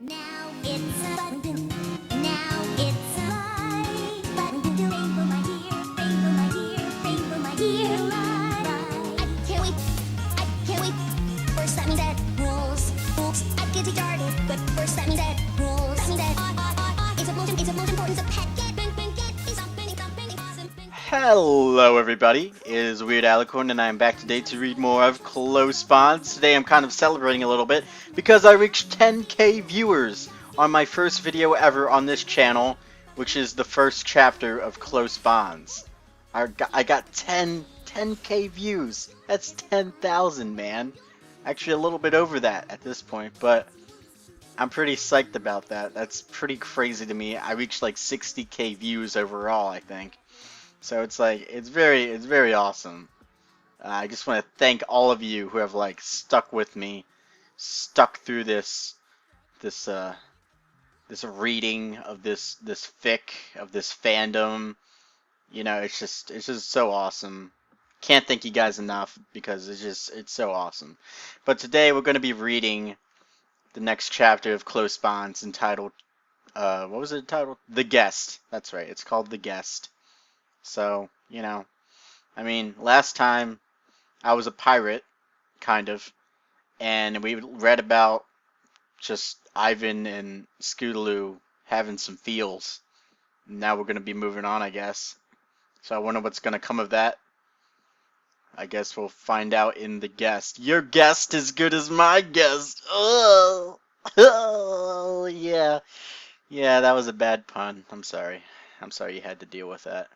Now it's a button. Now it's a light. Button to rainbow, my dear. Rainbow, my dear. Rainbow, my dear. Light. I can't wait. I can't wait. First that means that rules. Oops, I get it started. But first that means that rules. That means that it's a motion. It's a most important. It's a packet. It's something awesome. Hello everybody, it is Weird Alicorn and I am back today to read more of Close Bonds. Today I'm kind of celebrating a little bit because I reached 10k viewers on my first video ever on this channel, which is the first chapter of Close Bonds. I got 10k views. That's 10,000, man. Actually a little bit over that at this point, but I'm pretty psyched about that. That's pretty crazy to me. I reached like 60k views overall, I think. So it's like, it's very awesome. I just want to thank all of you who have like stuck with me, stuck through this reading of this fic, of this fandom. You know, it's just so awesome. Can't thank you guys enough because it's so awesome. But today we're going to be reading the next chapter of Close Bonds entitled, what was it entitled? The Guest. That's right, it's called The Guest. So, you know, I mean, last time I was a pirate, kind of, and we read about just Ivan and Scootaloo having some feels. Now we're going to be moving on, I guess. So I wonder what's going to come of that. I guess we'll find out in The Guest. Your guest is good as my guest. Oh, oh yeah. Yeah, that was a bad pun. I'm sorry. I'm sorry you had to deal with that.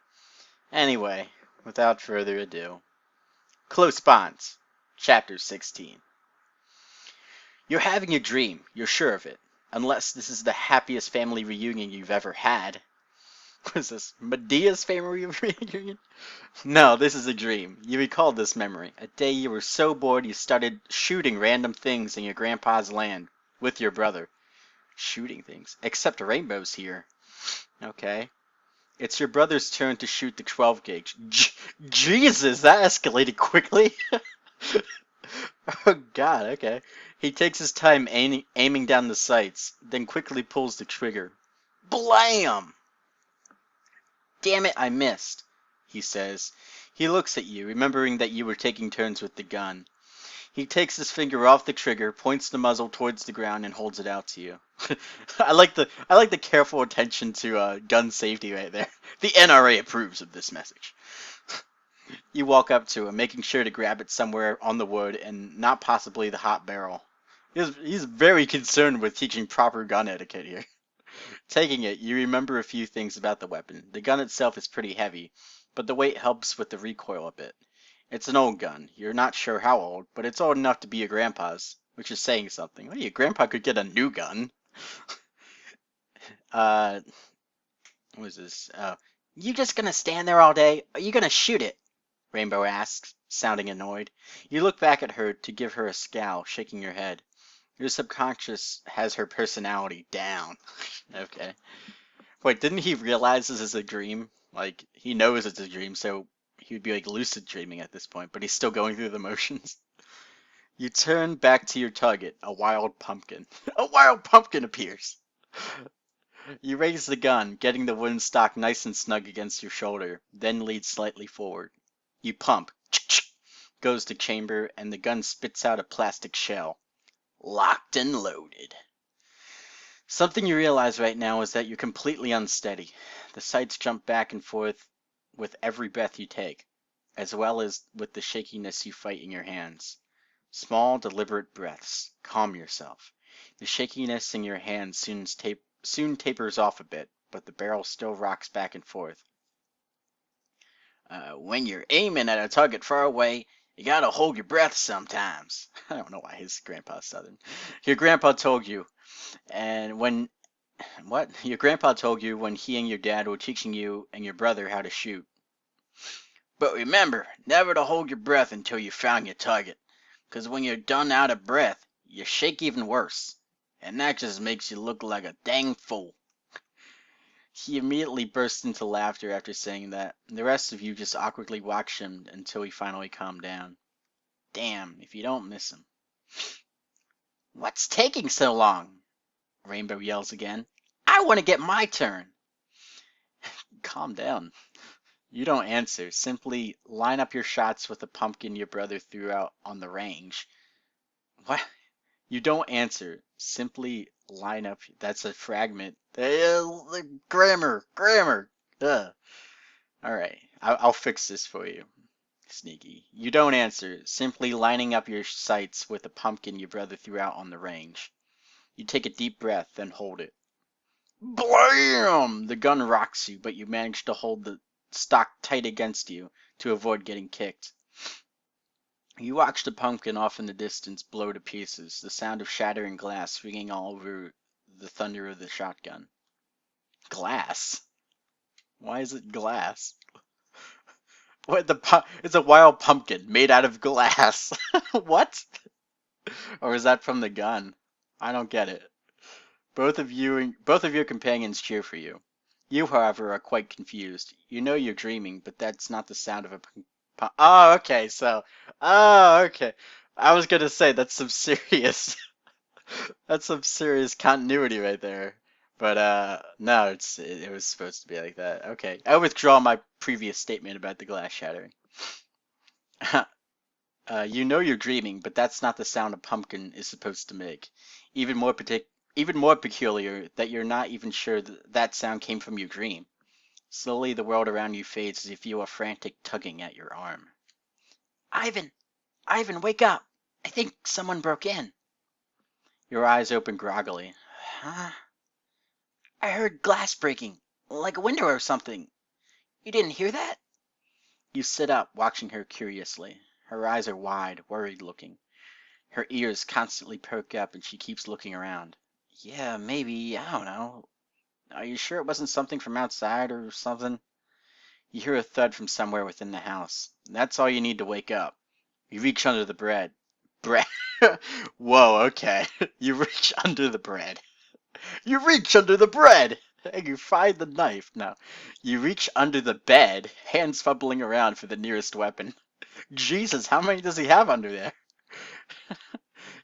Anyway, without further ado, Close Bonds, Chapter 16. You're having a dream, you're sure of it, unless this is the happiest family reunion you've ever had. Was this Medea's family reunion? No, this is a dream. You recall this memory. A day you were so bored you started shooting random things in your grandpa's land with your brother. Shooting things? Except rainbows here. Okay. It's your brother's turn to shoot the 12 gauge. Jesus, that escalated quickly. Oh god, okay. He takes his time aiming down the sights, then quickly pulls the trigger. Blam! Damn it, I missed, he says. He looks at you, remembering that you were taking turns with the gun. He takes his finger off the trigger, points the muzzle towards the ground, and holds it out to you. I like the careful attention to gun safety right there. The NRA approves of this message. You walk up to him, making sure to grab it somewhere on the wood and not possibly the hot barrel. He's very concerned with teaching proper gun etiquette here. Taking it, you remember a few things about the weapon. The gun itself is pretty heavy, but the weight helps with the recoil a bit. It's an old gun. You're not sure how old, but it's old enough to be your grandpa's, which is saying something. Well, your grandpa could get a new gun. What is this? You just gonna stand there all day? Are you gonna shoot it? Rainbow asks, sounding annoyed. You look back at her to give her a scowl, shaking your head. Your subconscious has her personality down. Okay. Wait, didn't he realize this is a dream? Like, he knows it's a dream, so he would be like lucid dreaming at this point, but he's still going through the motions. You turn back to your target, a wild pumpkin. A wild pumpkin appears! You raise the gun, getting the wooden stock nice and snug against your shoulder, then lead slightly forward. You pump. Goes to chamber, and the gun spits out a plastic shell. Locked and loaded. Something you realize right now is that you're completely unsteady. The sights jump back and forth with every breath you take, as well as with the shakiness you fight in your hands. Small, deliberate breaths. Calm yourself. The shakiness in your hands soon tapers off a bit, but the barrel still rocks back and forth. When you're aiming at a target far away, you gotta hold your breath sometimes. I don't know why his grandpa's Southern. Your grandpa told you, and when... What? Your grandpa told you when he and your dad were teaching you and your brother how to shoot. But remember, never to hold your breath until you found your target. Because when you're done out of breath, you shake even worse. And that just makes you look like a dang fool. He immediately burst into laughter after saying that. The rest of you just awkwardly watched him until he finally calmed down. Damn, if you don't miss him. What's taking so long? Rainbow yells again. I want to get my turn. Calm down. You don't answer. Simply line up your shots with the pumpkin your brother threw out on the range. What? You don't answer. Simply line up. That's a fragment. Grammar. Ugh. Alright, I'll fix this for you. Sneaky. You don't answer. Simply lining up your sights with the pumpkin your brother threw out on the range. You take a deep breath, then hold it. Blam! The gun rocks you, but you manage to hold the stock tight against you to avoid getting kicked. You watch the pumpkin off in the distance blow to pieces, the sound of shattering glass ringing all over the thunder of the shotgun. Glass? Why is it glass? What it's a wild pumpkin made out of glass. What? Or is that from the gun? I don't get it. Both of your companions cheer for you. You, however, are quite confused. You know you're dreaming, but that's not the sound of a oh, okay. Oh, okay. I was gonna say that's some serious that's some serious continuity right there. But no, it was supposed to be like that. Okay. I withdraw my previous statement about the glass shattering. You know you're dreaming, but that's not the sound a pumpkin is supposed to make. Even more peculiar that you're not even sure that sound came from your dream. Slowly, the world around you fades as you feel a frantic tugging at your arm. Ivan! Ivan, wake up! I think someone broke in. Your eyes open groggily. Huh? I heard glass breaking, like a window or something. You didn't hear that? You sit up, watching her curiously. Her eyes are wide, worried looking. Her ears constantly perk up and she keeps looking around. Yeah, maybe, I don't know. Are you sure it wasn't something from outside or something? You hear a thud from somewhere within the house. That's all you need to wake up. You reach under the bread. Bread? Whoa, okay. You reach under the bread. You reach under the bread! And you find the knife. No. You reach under the bed, hands fumbling around for the nearest weapon. Jesus, how many does he have under there?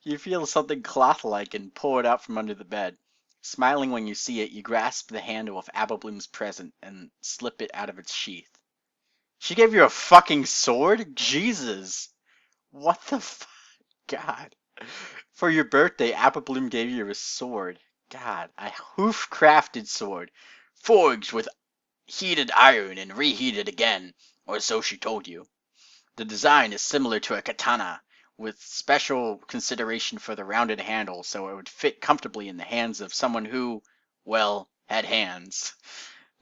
You feel something cloth-like and pull it out from under the bed. Smiling when you see it, you grasp the handle of Apple Bloom's present and slip it out of its sheath. She gave you a fucking sword? Jesus. What the fuck? God. For your birthday, Apple Bloom gave you a sword. God, a hoof-crafted sword, forged with heated iron and reheated again, or so she told you. The design is similar to a katana, with special consideration for the rounded handle so it would fit comfortably in the hands of someone who, well, had hands.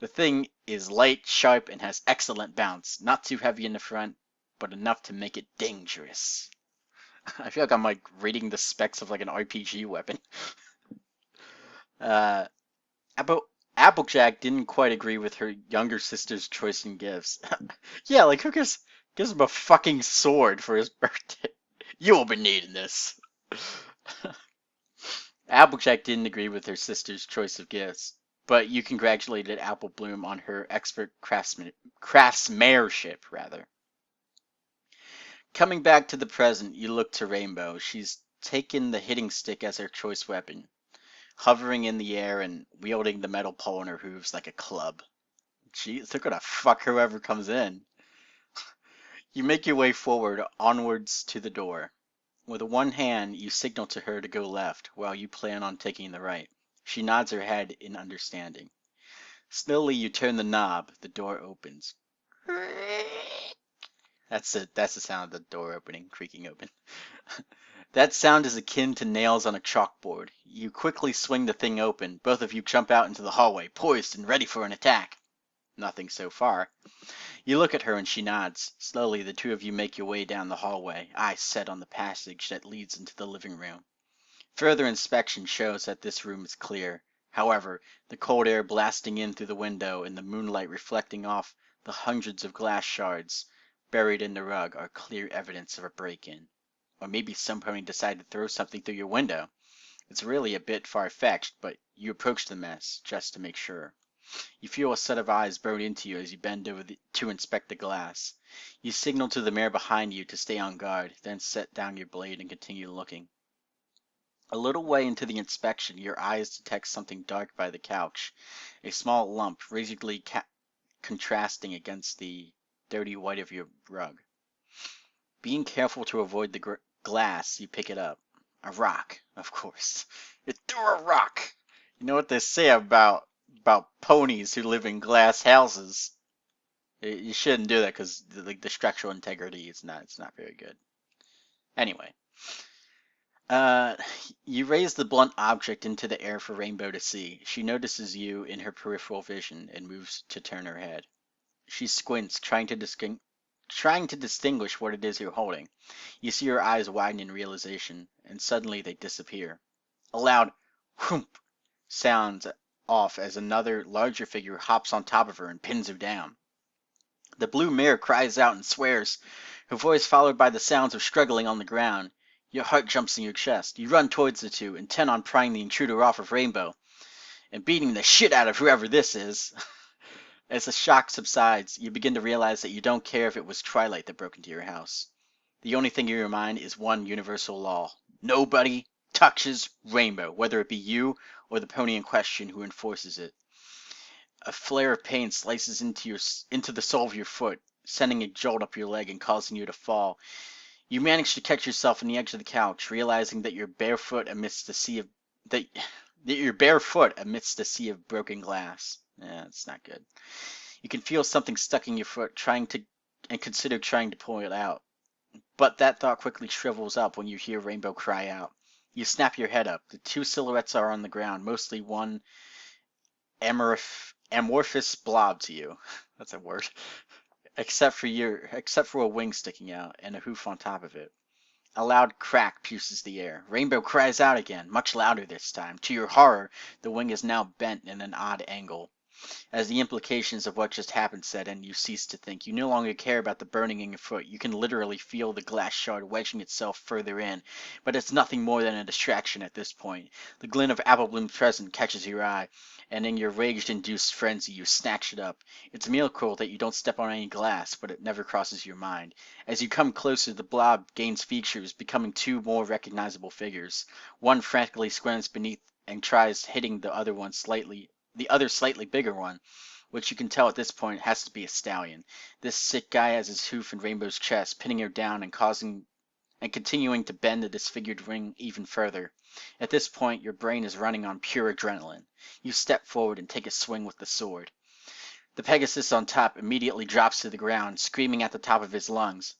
The thing is light, sharp, and has excellent bounce. Not too heavy in the front, but enough to make it dangerous. I feel like I'm like reading the specs of like an RPG weapon. Uh, Applejack didn't quite agree with her younger sister's choice in gifts. Yeah, like who gives him a fucking sword for his birthday? You will be needing this. Applejack didn't agree with her sister's choice of gifts, but you congratulated Apple Bloom on her expert craftsmanship, rather. Coming back to the present, you look to Rainbow. She's taken the hitting stick as her choice weapon, hovering in the air and wielding the metal pole in her hooves like a club. Jeez, they're gonna fuck whoever comes in. You make your way forward, onwards to the door. With one hand, you signal to her to go left, while you plan on taking the right. She nods her head in understanding. Slowly, you turn the knob. The door opens. That's the sound of the door opening, creaking open. That sound is akin to nails on a chalkboard. You quickly swing the thing open. Both of you jump out into the hallway, poised and ready for an attack. Nothing so far. You look at her and she nods. Slowly, the two of you make your way down the hallway, eyes set on the passage that leads into the living room. Further inspection shows that this room is clear. However, the cold air blasting in through the window and the moonlight reflecting off the hundreds of glass shards buried in the rug are clear evidence of a break-in. Or maybe somebody decided to throw something through your window. It's really a bit far-fetched, but you approach the mess just to make sure. You feel a set of eyes burn into you as you bend over to inspect the glass. You signal to the mare behind you to stay on guard, then set down your blade and continue looking. A little way into the inspection, your eyes detect something dark by the couch, a small lump, razorly contrasting against the dirty white of your rug. Being careful to avoid the glass, you pick it up. A rock, of course. It threw a rock! You know what they say about ponies who live in glass houses. You shouldn't do that because the structural integrity is not very good. Anyway, uh, you raise the blunt object into the air for Rainbow to see. She notices you in her peripheral vision and moves to turn her head. She squints, trying to distinguish what it is you're holding. You see her eyes widen in realization, and suddenly they disappear. A loud whoomp sounds off as another, larger figure hops on top of her and pins her down. The blue mare cries out and swears, her voice followed by the sounds of struggling on the ground. Your heart jumps in your chest. You run towards the two, intent on prying the intruder off of Rainbow, and beating the shit out of whoever this is. As the shock subsides, you begin to realize that you don't care if it was Twilight that broke into your house. The only thing in your mind is one universal law. Nobody touches Rainbow, whether it be you or the pony in question who enforces it. A flare of pain slices into the sole of your foot, sending a jolt up your leg and causing you to fall. You manage to catch yourself on the edge of the couch, realizing that you're barefoot amidst the sea of that you're barefoot amidst a sea of broken glass. Yeah, it's not good. You can feel something stuck in your foot, consider trying to pull it out. But that thought quickly shrivels up when you hear Rainbow cry out. You snap your head up. The two silhouettes are on the ground, mostly one amorphous blob to you. That's a word. Except for a wing sticking out and a hoof on top of it. A loud crack pierces the air. Rainbow cries out again, much louder this time. To your horror, the wing is now bent in an odd angle. As the implications of what just happened set in, you cease to think. You no longer care about the burning in your foot. You can literally feel the glass shard wedging itself further in, but it's nothing more than a distraction at this point. The glint of apple bloom present catches your eye, and in your rage-induced frenzy, you snatch it up. It's a miracle that you don't step on any glass, but it never crosses your mind. As you come closer, the blob gains features, becoming two more recognizable figures. One frantically squirms beneath and tries hitting the other slightly bigger one, which you can tell at this point has to be a stallion. This sick guy has his hoof in Rainbow's chest, pinning her down and continuing to bend the disfigured ring even further. At this point, your brain is running on pure adrenaline. You step forward and take a swing with the sword. The Pegasus on top immediately drops to the ground, screaming at the top of his lungs.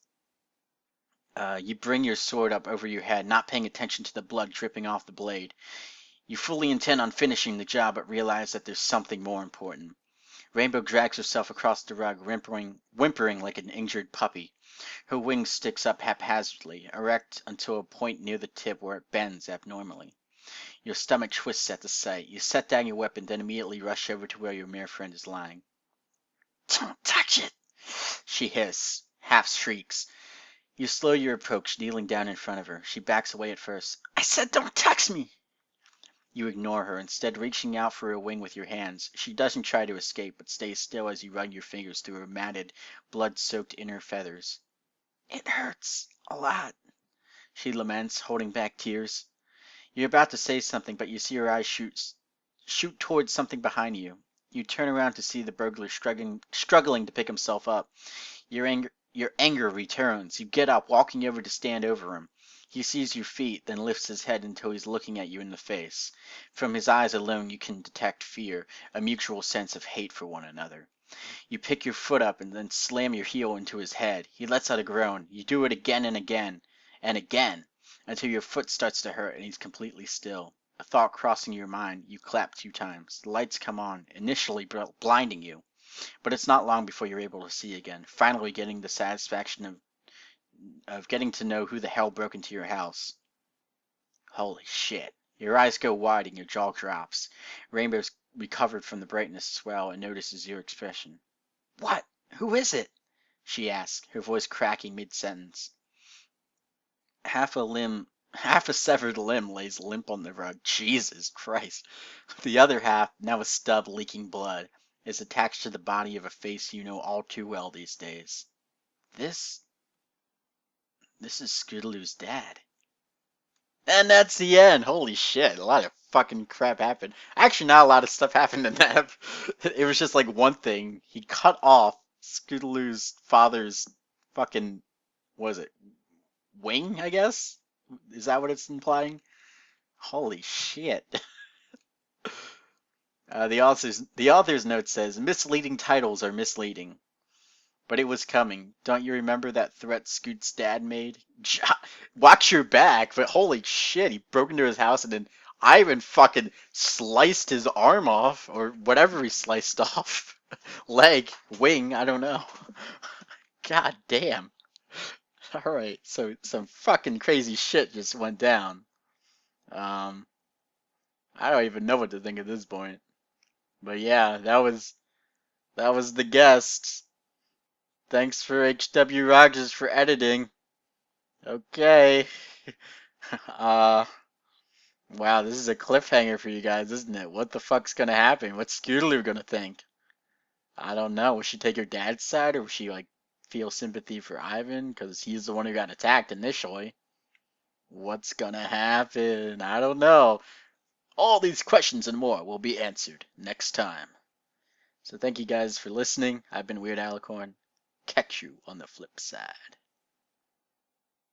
You bring your sword up over your head, not paying attention to the blood dripping off the blade. You fully intend on finishing the job, but realize that there's something more important. Rainbow drags herself across the rug, whimpering like an injured puppy. Her wing sticks up haphazardly, erect until a point near the tip where it bends abnormally. Your stomach twists at the sight. You set down your weapon, then immediately rush over to where your mere friend is lying. "Don't touch it!" she hisses, half shrieks. You slow your approach, kneeling down in front of her. She backs away at first. "I said don't touch me!" You ignore her, instead reaching out for her wing with your hands. She doesn't try to escape, but stays still as you run your fingers through her matted, blood-soaked inner feathers. "It hurts a lot," she laments, holding back tears. You're about to say something, but you see her eyes shoot towards something behind you. You turn around to see the burglar struggling to pick himself up. Your anger returns. You get up, walking over to stand over him. He sees your feet, then lifts his head until he's looking at you in the face. From his eyes alone you can detect fear, a mutual sense of hate for one another. You pick your foot up and then slam your heel into his head. He lets out a groan. You do it again and again, and again, until your foot starts to hurt and he's completely still. A thought crossing your mind, you clap 2 times. The lights come on, initially blinding you, but it's not long before you're able to see again, finally getting the satisfaction of getting to know who the hell broke into your house. Holy shit. Your eyes go wide and your jaw drops. Rainbow's recovered from the brightness as well and notices your expression. "What? Who is it?" she asks, her voice cracking mid-sentence. Half a severed limb lays limp on the rug. Jesus Christ. The other half, now a stub leaking blood, is attached to the body of a face you know all too well these days. This is Scootaloo's dad. And that's the end. Holy shit. A lot of fucking crap happened. Actually, not a lot of stuff happened in that. It was just like one thing. He cut off Scootaloo's father's fucking, what is it, wing, I guess? Is that what it's implying? Holy shit. The author's note says misleading titles are misleading, but it was coming. Don't you remember that threat Scoot's dad made? Watch your back, but holy shit, he broke into his house and then Ivan fucking sliced his arm off, or whatever he sliced off. Leg, wing, I don't know. God damn. Alright, so some fucking crazy shit just went down. Um, I don't even know what to think at this point. But yeah, that was the guest. Thanks for HW Rogers for editing. Okay. Uh, wow, this is a cliffhanger for you guys, isn't it? What the fuck's gonna happen? What's Scootaloo gonna think? I don't know. Will she take her dad's side, or will she like feel sympathy for Ivan because he's the one who got attacked initially? What's gonna happen? I don't know. All these questions and more will be answered next time. So thank you guys for listening. I've been Weird Alicorn. Catch you on the flip side.